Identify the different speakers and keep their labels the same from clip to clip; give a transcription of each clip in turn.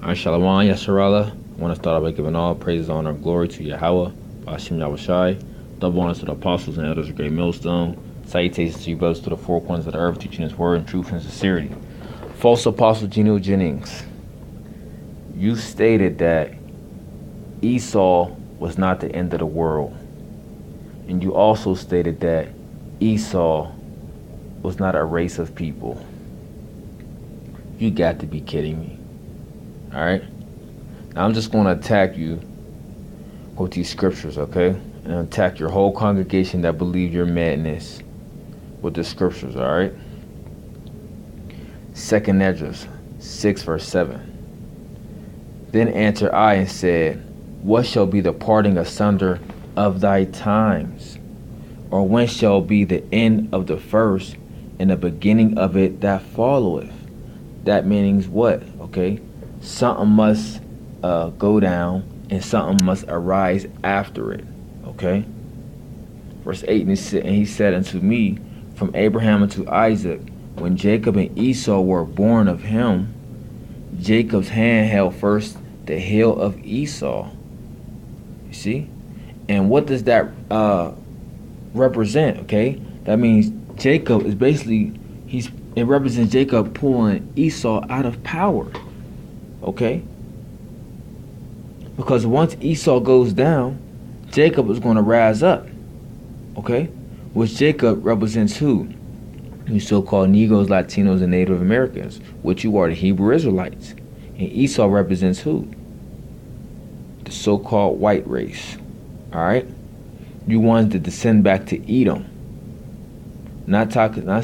Speaker 1: Shalom, Yasharala. I want to start out by giving all praise, honor, and glory to Yahweh, Bashim Yahushai. Double honors to the apostles and elders of Great Millstone. Salutations to you brothers to the four corners of the earth, teaching his word in truth and sincerity. False apostle Gino, Jennings, you stated that Esau was not the end of the world. And you also stated that Esau was not a race of people. You got to be kidding me. Alright? Now I'm just going to attack you with these scriptures, okay? And attack your whole congregation that believe your madness with the scriptures, alright? 2nd Esdras 6 verse 7. Then answered I and said, what shall be the parting asunder of thy times? Or when shall be the end of the first and the beginning of it that followeth? That means what? Okay? Something must go down and something must arise after it. Okay? Verse 8, and he said unto me, from Abraham unto Isaac, when Jacob and Esau were born of him, Jacob's hand held first the heel of Esau. You see? And what does that represent? Okay? That means Jacob is basically, it represents Jacob pulling Esau out of power. Okay? Because once Esau goes down, Jacob is going to rise up. Okay? Which Jacob represents who? You so-called Negroes, Latinos, and Native Americans, which you are the Hebrew Israelites. And Esau represents who? The so-called white race. Alright? You ones that descend back to Edom. Not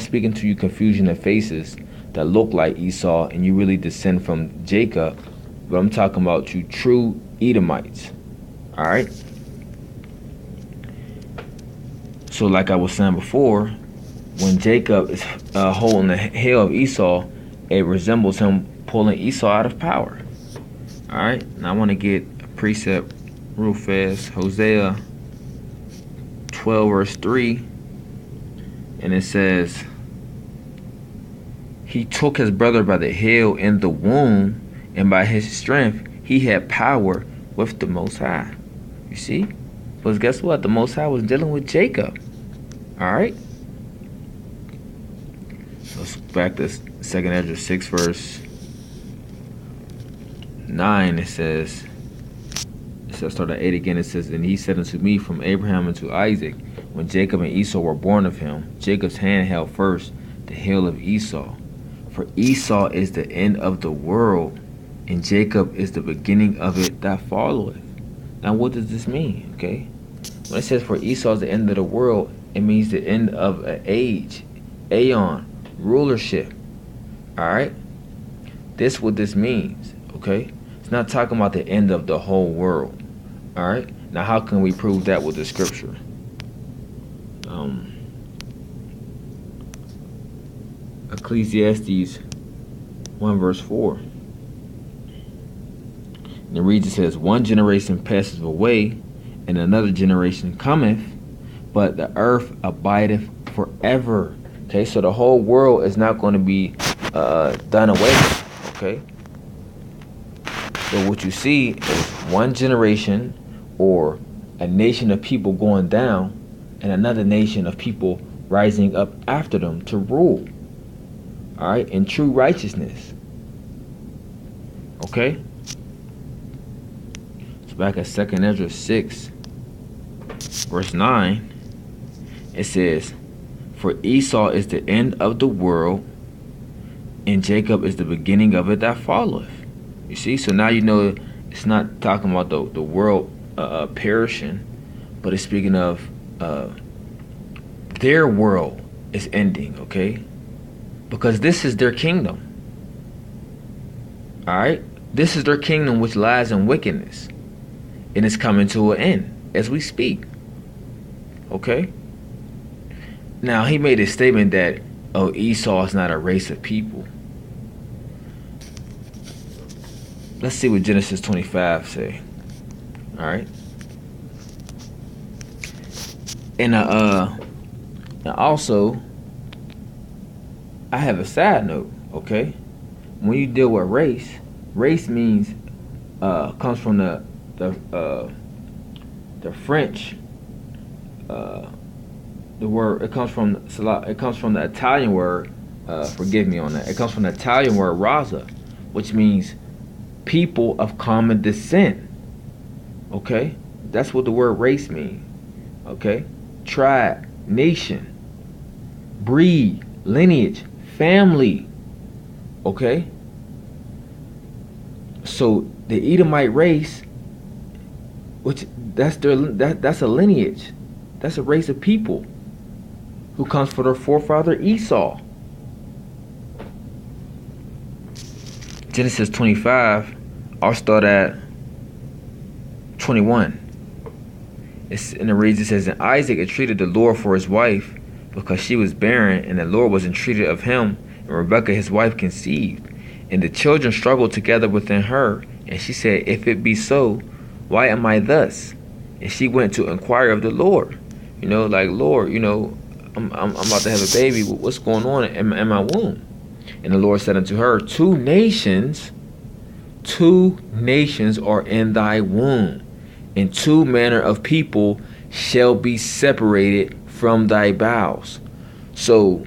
Speaker 1: speaking to you confusion of faces that look like Esau and you really descend from Jacob, but I'm talking about you true Edomites. Alright? So like I was saying before, when Jacob is holding the heel of Esau, it resembles him pulling Esau out of power. Alright? Now I want to get a precept real fast. Hosea 12 verse 3. And it says, he took his brother by the heel in the womb, and by his strength he had power with the Most High. You see? But guess what? The Most High was dealing with Jacob. Alright? Let's back to 2nd Esdras 6 verse 9. It says, start at 8 again. It says, and he said unto me, from Abraham unto Isaac, when Jacob and Esau were born of him, Jacob's hand held first the heel of Esau. For Esau is the end of the world, and Jacob is the beginning of it that followeth. Now what does this mean? Okay, when it says for Esau is the end of the world, it means the end of an age, aeon, rulership. Alright? This what this means. Okay? It's not talking about the end of the whole world. Alright? Now how can we prove that with the scripture? Ecclesiastes 1 verse 4. And it reads, it says, one generation passeth away, and another generation cometh, but the earth abideth forever. Okay, so the whole world is not going to be done away with. Okay? So what you see is one generation or a nation of people going down and another nation of people rising up after them to rule. Alright? In true righteousness. Okay? So back at 2nd Esdras 6 verse 9, it says, for Esau is the end of the world, and Jacob is the beginning of it that followeth. You see? So now you know it's not talking about the world perishing, but it's speaking of their world is ending, okay? Because this is their kingdom. Alright? This is their kingdom which lies in wickedness. And it's coming to an end as we speak. Okay? Now, he made a statement that, oh, Esau is not a race of people. Let's see what Genesis 25 say. Alright? And also, I have a side note, okay? When you deal with race, race means comes from the French. The word it comes from the Italian word. Forgive me on that. It comes from the Italian word raza, which means people of common descent. Okay, that's what the word race means. Okay, tribe, nation, breed, lineage, family. Okay, so the Edomite race, which that's a lineage, that's a race of people who comes from their forefather Esau. Genesis 25, I'll start at 21. And it reads, it says, and Isaac entreated the Lord for his wife, because she was barren, and the Lord was entreated of him, and Rebekah his wife conceived. And the children struggled together within her, and she said, if it be so, why am I thus? And she went to inquire of the Lord. Like, Lord, I'm about to have a baby. What's going on in my womb? And the Lord said unto her, two nations are in thy womb, and two manner of people shall be separated from thy bowels. So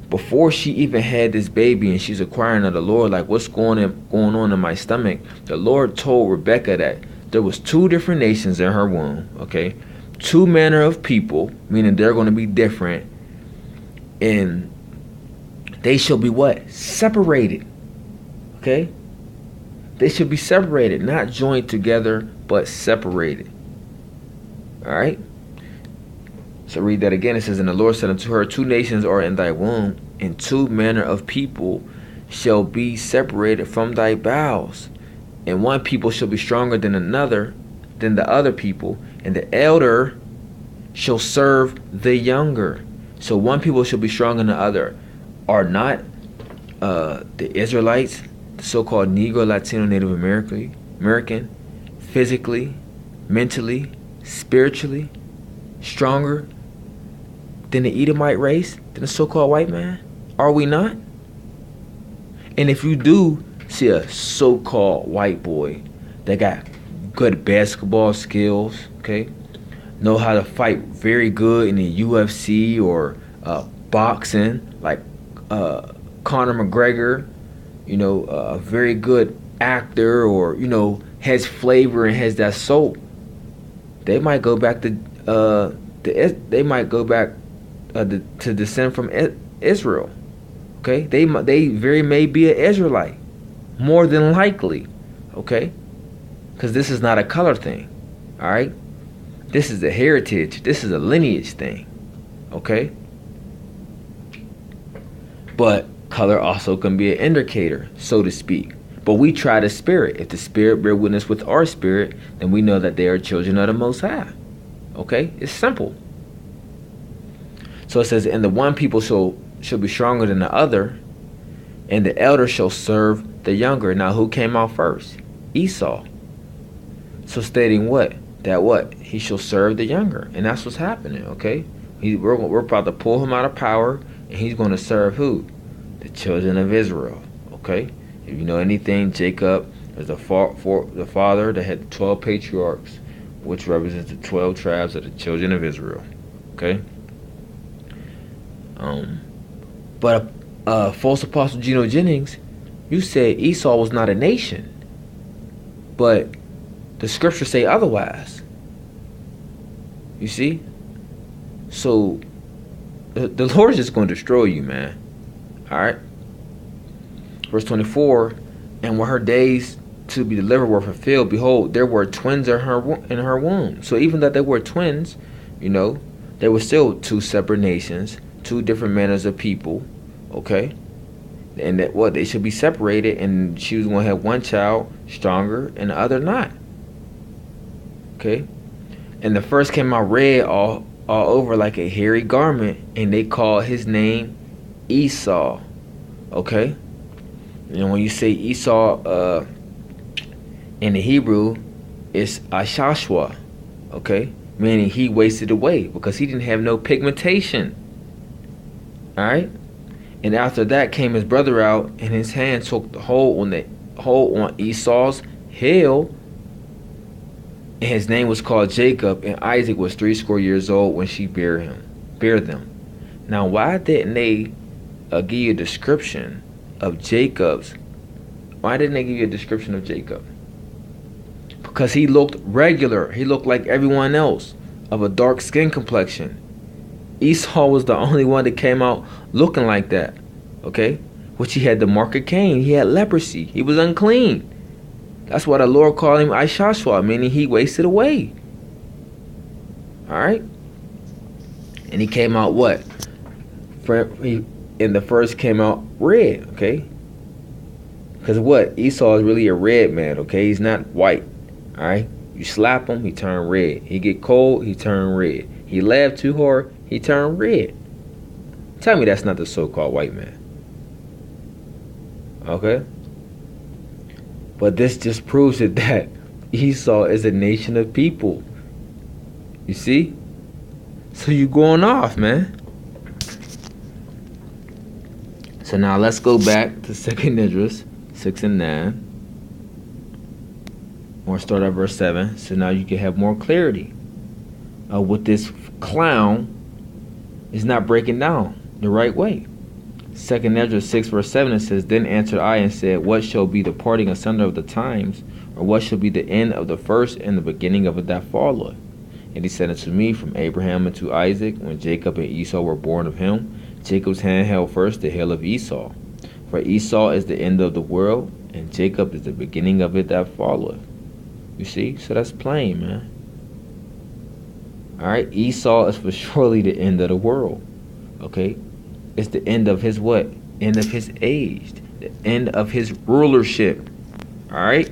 Speaker 1: before she even had this baby and she's inquiring of the Lord, like, what's going on in my stomach, the Lord told Rebekah that there was two different nations in her womb. Okay, two manner of people, meaning they're going to be different, and they shall be what? Separated. Okay? They should be separated, not joined together, but separated. Alright? So read that again. It says, and the Lord said unto her, two nations are in thy womb, and two manner of people shall be separated from thy bowels. And one people shall be stronger than the other people, and the elder shall serve the younger. So one people shall be stronger than the other. Are not the Israelites, the so-called Negro, Latino, Native American, physically, mentally, spiritually, stronger than the Edomite race, than the so-called white man? Are we not? And if you do see a so-called white boy that got good basketball skills, okay, know how to fight very good in the UFC or boxing, like Conor McGregor, a very good actor, or has flavor and has that soul, they might go back to to descend from Israel. Okay, they very may be an Israelite, more than likely. Okay, because this is not a color thing. All right, this is a heritage. This is a lineage thing. Okay. But color also can be an indicator, so to speak. But we try the spirit. If the spirit bear witness with our spirit, then we know that they are children of the Most High. Okay? It's simple. So it says, and the one people shall be stronger than the other, and the elder shall serve the younger. Now, who came out first? Esau. So stating what? That what? He shall serve the younger. And that's what's happening, okay? We're about to pull him out of power, and he's going to serve who? The children of Israel. Okay? If you know anything, Jacob is the father that had 12 patriarchs, which represents the 12 tribes of the children of Israel. Okay? But false apostle Gino Jennings, you said Esau was not a nation, but the scriptures say otherwise. You see? So the Lord is just going to destroy you, man. All right. Verse 24, and when her days to be delivered were fulfilled, behold, there were twins in her womb. So even that they were twins, they were still two separate nations, two different manners of people. Okay. And that what they should be separated, and she was going to have one child stronger and the other not. Okay. And the first came out red all over like a hairy garment, and they called his name Esau. Okay. And when you say Esau in the Hebrew, it's Ashashwa. Okay, meaning he wasted away because he didn't have no pigmentation. All right. And after that came his brother out, and his hand took the hold on hold on Esau's hill, and his name was called Jacob, and Isaac was 60 years old when she bare them. Now, why didn't they give you a description of Jacob's? Why didn't they give you a description of Jacob? Because he looked regular. He looked like everyone else, of a dark skin complexion. Esau was the only one that came out looking like that. Okay? Which he had the mark of Cain. He had leprosy. He was unclean. That's why the Lord called him Ishashwa, meaning he wasted away. Alright? And he came out what? In the first came out red, okay? Because what? Esau is really a red man, okay? He's not white. Alright? You slap him, he turn red. He get cold, he turn red. He laugh too hard, he turn red. Tell me that's not the so-called white man. Okay? But this just proves it that Esau is a nation of people. You see? So you going off, man. So now let's go back to 2 Esdras 6 and 9. Or start at verse 7. So now you can have more clarity of what this clown is not breaking down the right way. 2 Esdras 6 verse 7, it says, Then answered I and said, What shall be the parting asunder of the times? Or what shall be the end of the first and the beginning of it that followeth? And he said unto me, From Abraham unto Isaac, when Jacob and Esau were born of him, Jacob's hand held first the hill of Esau. For Esau is the end of the world, and Jacob is the beginning of it that followeth. You see? So that's plain, man. Alright? Esau is for surely the end of the world. Okay? It's the end of his what? End of his age. The end of his rulership. Alright?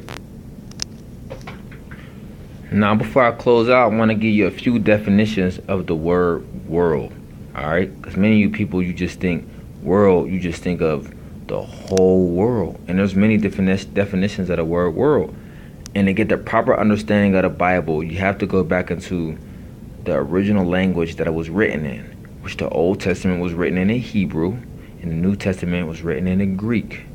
Speaker 1: Now, before I close out, I want to give you a few definitions of the word world. Alright? Because many of you people, you just think world, you just think of the whole world. And there's many different definitions of the word world. And to get the proper understanding of the Bible, you have to go back into the original language that it was written in, which the Old Testament was written in Hebrew, and the New Testament was written in Greek.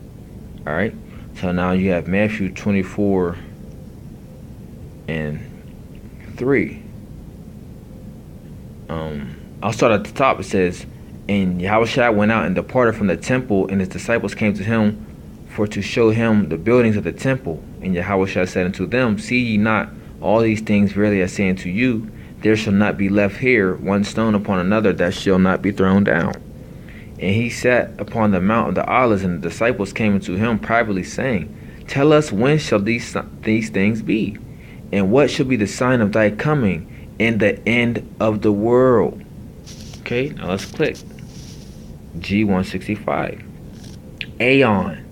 Speaker 1: Alright? So now you have Matthew 24 and 3. I'll start at the top. It says, And Yahushua went out and departed from the temple, and his disciples came to him for to show him the buildings of the temple. And Yahushua said unto them, See ye not all these things? Verily I say unto you, there shall not be left here one stone upon another that shall not be thrown down. And he sat upon the Mount of the Olives, and the disciples came unto him privately, saying, Tell us, when shall these things be? And what shall be the sign of thy coming and the end of the world? Okay, now let's click. G165. Aeon,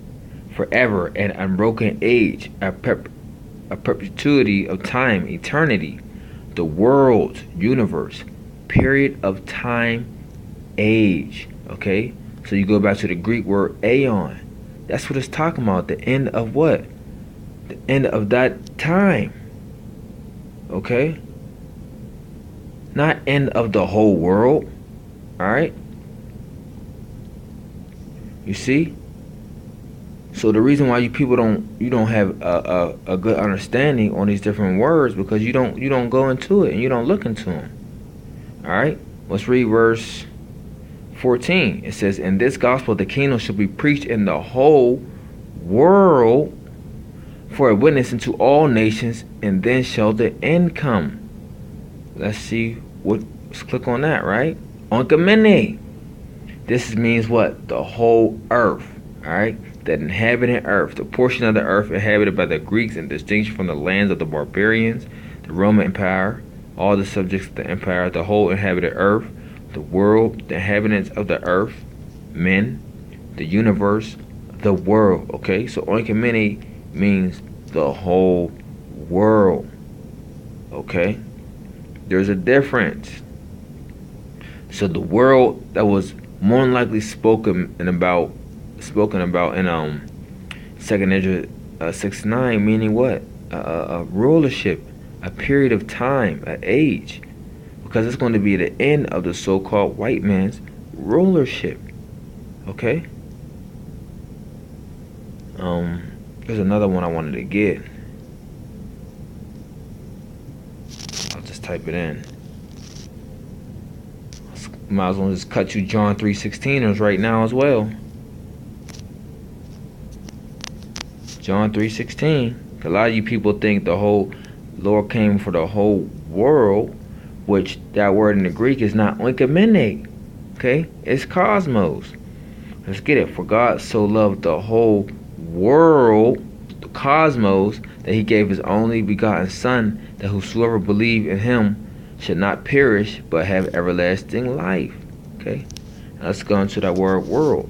Speaker 1: forever and unbroken age, a perpetuity of time, eternity. The world, universe, period of time, age. Okay, so you go back to the Greek word aeon. That's what it's talking about. The end of what? The end of that time. Okay, not end of the whole world. All right, you see. So the reason why you people don't have a good understanding on these different words, because you don't go into it and you don't look into them. All right, let's read verse 14. It says, In this gospel the kingdom shall be preached in the whole world for a witness unto all nations, and then shall the end come. Let's see let's click on that, right? Onkamene. This means what? The whole earth. Alright? That inhabited earth, the portion of the earth inhabited by the Greeks in distinction from the lands of the barbarians, the Roman Empire, all the subjects of the empire, the whole inhabited earth, the world, the inhabitants of the earth, men, the universe, the world. Okay, so oikomene means the whole world. Okay, there's a difference. So the world that was more than likely spoken about in 2 Esdras 6:9, meaning what? A rulership, a period of time, an age, because it's going to be the end of the so-called white man's rulership. Okay. There's another one I wanted to get. I'll just type it in. Might as well just cut you John 3:16ers right now as well. John 3:16. A lot of you people think the whole Lord came for the whole world, which that word in the Greek is not oikomene. Okay? It's cosmos. Let's get it. For God so loved the whole world, the cosmos, that he gave his only begotten Son, that whosoever believe in him should not perish, but have everlasting life. Okay? Now let's go into that word world.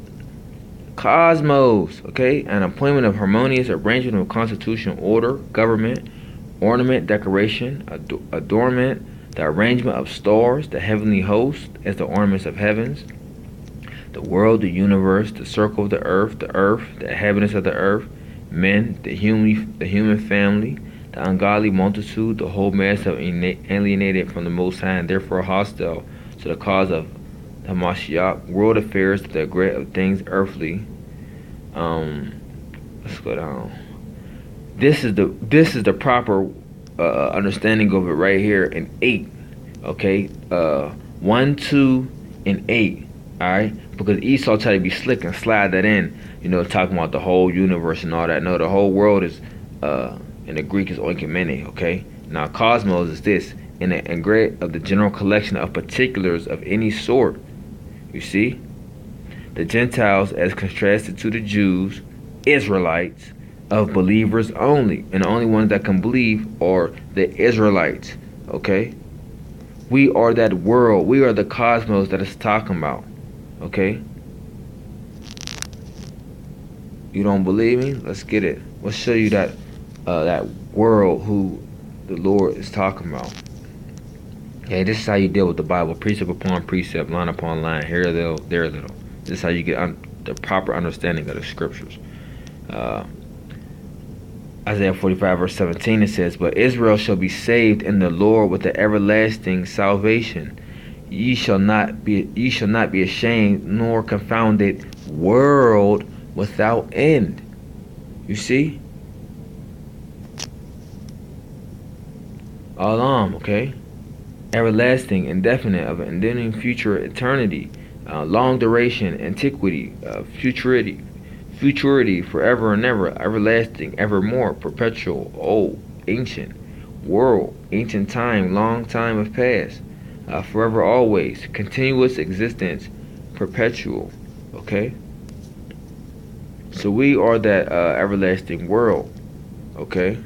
Speaker 1: Cosmos, okay? An appointment of harmonious arrangement of constitution, order, government, ornament, decoration, adornment, the arrangement of stars, the heavenly host as the ornaments of heavens, the world, the universe, the circle of the earth, the inhabitants of the earth, men, the human family, the ungodly multitude, the whole mass of alienated from the Most High, and therefore hostile to the cause of the Mashiach, world affairs, the great of things earthly. Let's go down. This is the proper understanding of it right here in 8. Okay, 1, 2, and 8. All right, because Esau tried to be slick and slide that in, talking about the whole universe and all that. No, the whole world is, in the Greek is oikomene. Okay, now cosmos is this, in the great of the general collection of particulars of any sort. You see, the Gentiles as contrasted to the Jews, Israelites, of believers only, and the only ones that can believe are the Israelites. Okay, we are that world. We are the cosmos that it's talking about. Okay, you don't believe me? Let's get it. Let's show you that that world who the Lord is talking about. Okay, this is how you deal with the Bible, precept upon precept, line upon line, here a little, there a little. This is how you get the proper understanding of the scriptures. Isaiah 45 verse 17, it says, "But Israel shall be saved in the Lord with the everlasting salvation. Ye shall not be ashamed nor confounded, world without end." You see? Olam, okay? Everlasting, indefinite, of an enduring future, eternity, long duration, antiquity, futurity, forever and ever, everlasting, evermore, perpetual, old, ancient, world, ancient time, long time of past, forever, always, continuous existence, perpetual. Okay, so we are that everlasting world. Okay,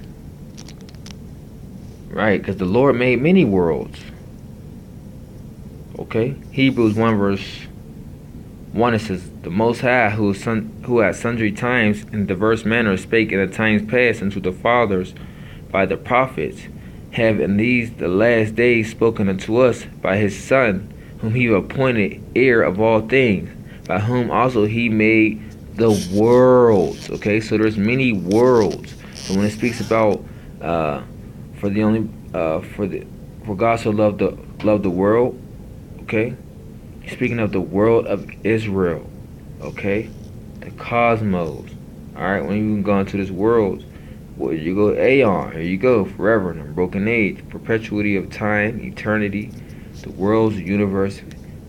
Speaker 1: right? Because the Lord made many worlds. Okay, Hebrews 1 verse 1, it says, "The Most High, who at sundry times in diverse manners spake in the times past unto the fathers by the prophets, have in these the last days spoken unto us by his Son, whom he appointed heir of all things, by whom also he made the worlds." Okay, so there's many worlds. So when it speaks about for God so loved the world, okay, speaking of the world of Israel, okay, the cosmos. All right, when you go into this world, well, you go aeon, here you go, forever, and unbroken age, perpetuity of time, eternity, the world's universe.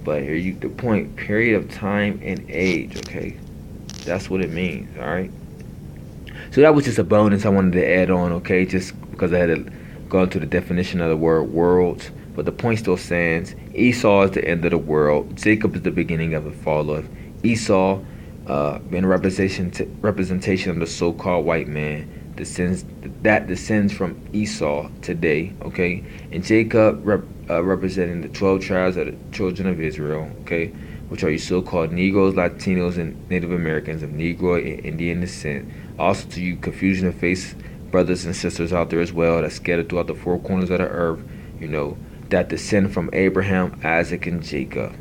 Speaker 1: But here you the point, period of time and age. Okay, that's what it means. All right. So that was just a bonus I wanted to add on. Okay, just because I had to go into the definition of the word worlds. But the point still stands. Esau is the end of the world. Jacob is the beginning of the fall of Esau, being a representation of the so-called white man, descends from Esau today. Okay, and Jacob representing the 12 tribes of the children of Israel. Okay, which are your so-called Negroes, Latinos, and Native Americans of Negro and Indian descent. Also to you confusion of face brothers and sisters out there as well that scattered throughout the four corners of the earth. That descend from Abraham, Isaac, and Jacob.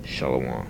Speaker 1: Shalom.